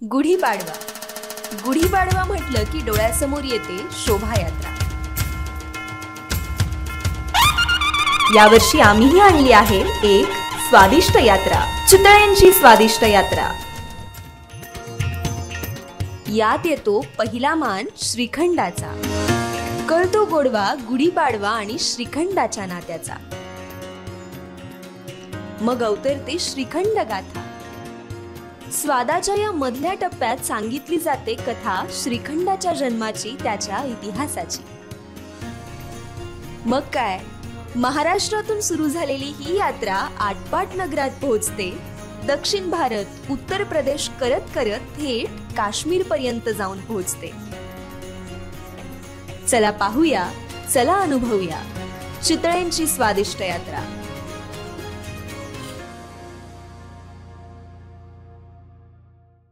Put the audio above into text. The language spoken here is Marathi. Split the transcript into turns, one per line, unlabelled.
गुढीपाडवा. गुढीपाडवा म्हटलं की डोळ्यासमोर येते शोभायात्रा. यावर्षी आम्हीही आणली आहे एक स्वादिष्ट यात्रा, चितळ्यांची स्वादिष्ट यात्रा. यात येतो पहिला मान श्रीखंडाचा. कळतो गोडवा गुढीपाडवा आणि श्रीखंडाच्या नात्याचा. मग अवतरते श्रीखंड गाथा. स्वादाच्या या मधल्या टप्प्यात सांगितली जाते कथा श्रीखंडाच्या जन्माची, त्याच्या इतिहासाची. मग काय, महाराष्ट्रातून सुरू झालेली ही यात्रा आटपाट नगरात पोहोचते. दक्षिण भारत, उत्तर प्रदेश करत करत थेट काश्मीर पर्यंत जाऊन पोहोचते. चला पाहूया, चला अनुभवूया चितळ्यांची स्वादिष्ट यात्रा.